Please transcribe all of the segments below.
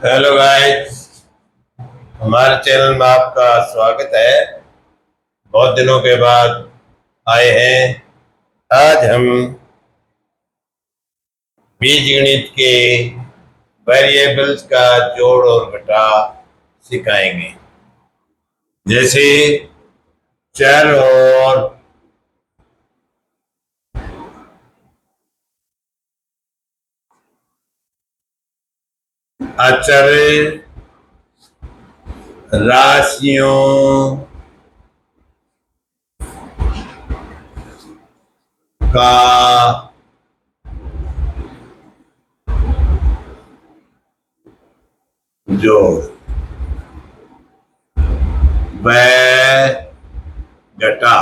Hello guys, हमारे channel में आपका स्वागत है। बहुत दिनों के बाद आए हैं। आज हम बीजगणित के वेरिएबल्स का जोड़ और घटा सिखाएंगे। जैसे चर और अचर राशियों का जोड़ व घटा।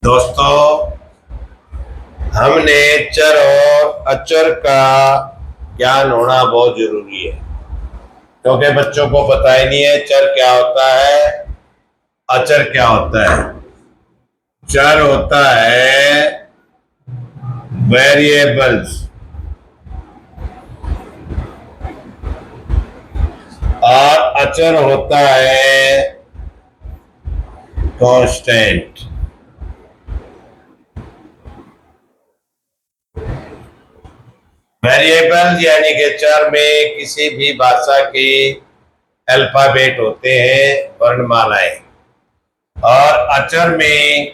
दोस्तों, हमने चर और अचर का ज्ञान होना बहुत जरूरी है, क्योंकि बच्चों को पता ही नहीं है चर क्या होता है, अचर क्या होता है। चर होता है वेरिएबल्स और अचर होता है कांस्टेंट। वेरिएबल्स यानी कि चर में किसी भी भाषा के अल्फाबेट होते हैं, वर्णमालाएं, और अचर में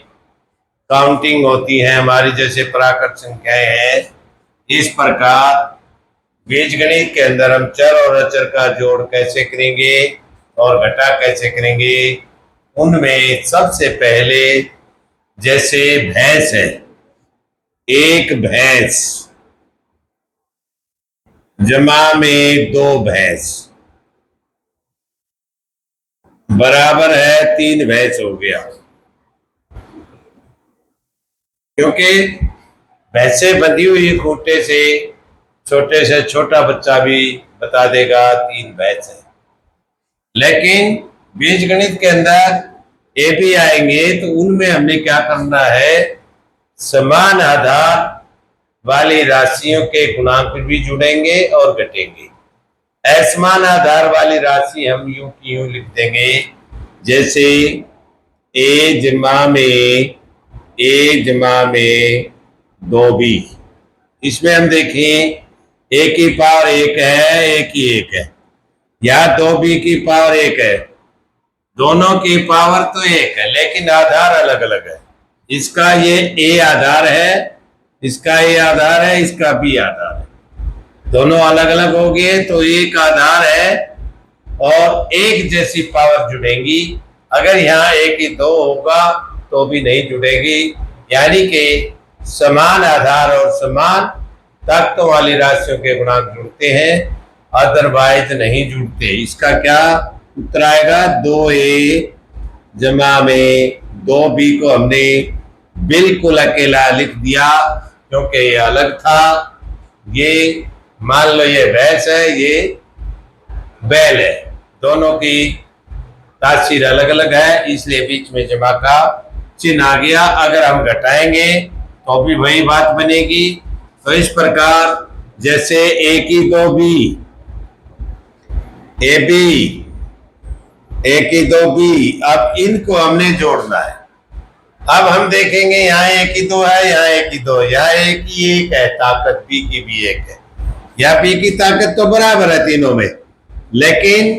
काउंटिंग होती है हमारी, जैसे प्राकृत संख्याएं हैं। इस प्रकार बीजगणित के अंदर हम चर और अचर का जोड़ कैसे करेंगे और घटा कैसे करेंगे, उनमें सबसे पहले जैसे भैंस है, एक भैंस जमा में दो भैंस बराबर है 3 भैंस हो गया। क्योंकि भैंसे बंधी हुई खूंटे से छोटे से छोटा बच्चा भी बता देगा 3 भैंस है। लेकिन बीजगणित के अंदर ये भी आएंगे तो उनमें हमने क्या करना है, समान आधार वाली राशियों के गुणांक भी जुड़ेंगे और घटेंगे। असमान आधार वाली राशि हम यूं की यूं लिख देंगे, जैसे ए जमा में 2b। इसमें हम देखें a की पावर 1 है, a की 1 है, या 2b की पावर 1 है। दोनों की पावर तो 1 है, लेकिन आधार अलग अलग है। इसका ये a आधार है, इसका a आधार है, इसका b आधार है। दोनों अलग अलग हो गए तो एक आधार है और एक जैसी पावर जुड़ेंगी। अगर यहाँ a की 2 होगा तो भी नहीं जुड़ेगी, यानी कि समान आधार और समान तत्व वाली राशियों के गुणांक जुड़ते हैं, अदरवाइज नहीं जुड़ते। इसका क्या उत्तर आएगा, 2a जमा में 2b को हमने बिल्कुल अकेला लिख दिया, क्योंकि ये अलग था। ये मान लो ये भैंस है, ये बैल है, दोनों की तासीर अलग अलग है, इसलिए बीच में जमा का चिन्ह आ गया। अगर हम घटाएंगे तो भी वही बात बनेगी। तो इस प्रकार जैसे a की 2b, a की 2b, अब इनको हमने जोड़ना है। अब हम देखेंगे यहाँ a की 2 है, यहाँ a की 2, यहाँ a की 1 है ताकत, b की भी 1 है, या b की ताकत तो बराबर है तीनों में, लेकिन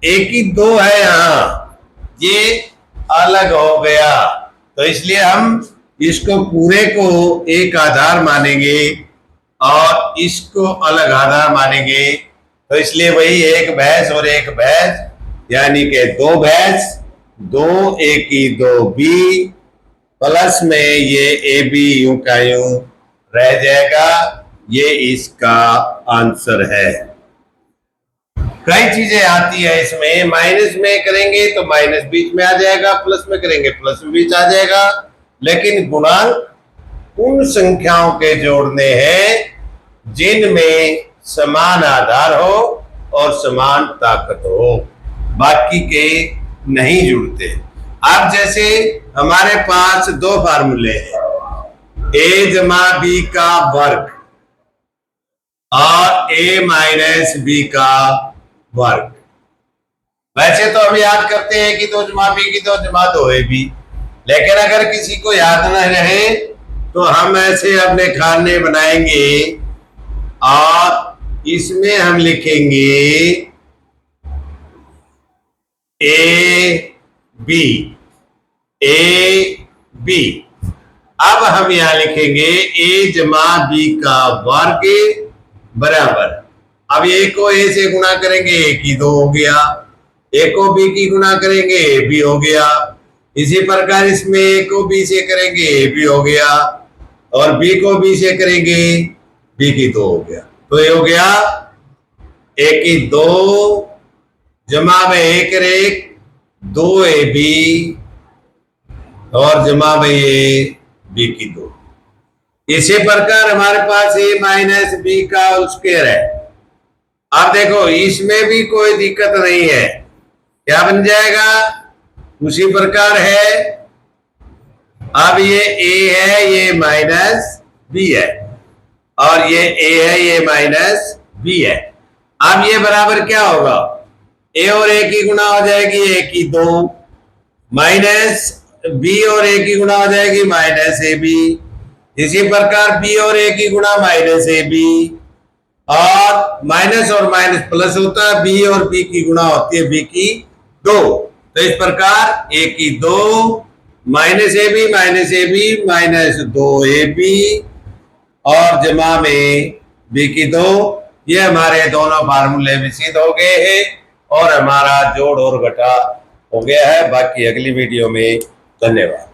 a की 2 है, यहाँ ये अलग हो गया। तो इसलिए हम इसको पूरे को एक आधार मानेंगे और इसको अलग आधार मानेंगे। तो इसलिए वही एक भैंस और एक भैंस, यानी कि 2 भैंस, 2 a की 2b प्लस में ये ए बी यूं का यूं रह जाएगा। ये इसका आंसर है। कई चीजें आती है इसमें, माइनस में करेंगे तो माइनस बीच में आ जाएगा, प्लस में करेंगे प्लस में बीच आ जाएगा, लेकिन गुणांक उन संख्याओं के जोड़ने हैं जिनमें समान आधार हो और समान ताकत हो, बाकी के नहीं जुड़ते। अब जैसे हमारे पास 2 फार्मूले हैं, a जमा b का वर्ग और ए माइनस बी का वर्ग। वैसे तो हम याद करते हैं कि 2 जमा बी की 2 जमा 2 ए बी, लेकिन अगर किसी को याद न रहे तो हम ऐसे अपने खाने बनाएंगे और इसमें हम लिखेंगे ए बी, ए बी। अब हम यहां लिखेंगे ए जमा बी का वर्ग बराबर, अब ए को ए से गुणा करेंगे ए की 2 हो गया, ए को बी की गुणा करेंगे ए बी हो गया, इसी प्रकार इसमें ए को बी से करेंगे ए बी हो गया, और बी को बी से करेंगे बी की 2 हो गया। तो ये हो गया ए की 2 जमा में 1 और 1 2 ए बी और जमा में ये बी की 2। इसी प्रकार हमारे पास ए माइनस बी का होल स्क्वायर है। अब देखो इसमें भी कोई दिक्कत नहीं है, क्या बन जाएगा उसी प्रकार है। अब ये ए है, ये माइनस बी है, और ये ए है, ये माइनस बी है। अब ये बराबर क्या होगा, ए और ए की गुणा हो जाएगी ए की 2, माइनस बी और ए की गुणा हो जाएगी माइनस ए बी, इसी प्रकार बी और ए की गुणा माइनस ए बी, और माइनस और माइनस प्लस होता है, बी और बी की गुणा होती है बी की 2। तो इस प्रकार ए की 2 minus a b minus 2 a b और जमा में बी की 2। ये हमारे दोनों फार्मूले भी सिद्ध हो गए हैं और हमारा जोड़ और घटा हो गया है। बाकी अगली वीडियो में, धन्यवाद।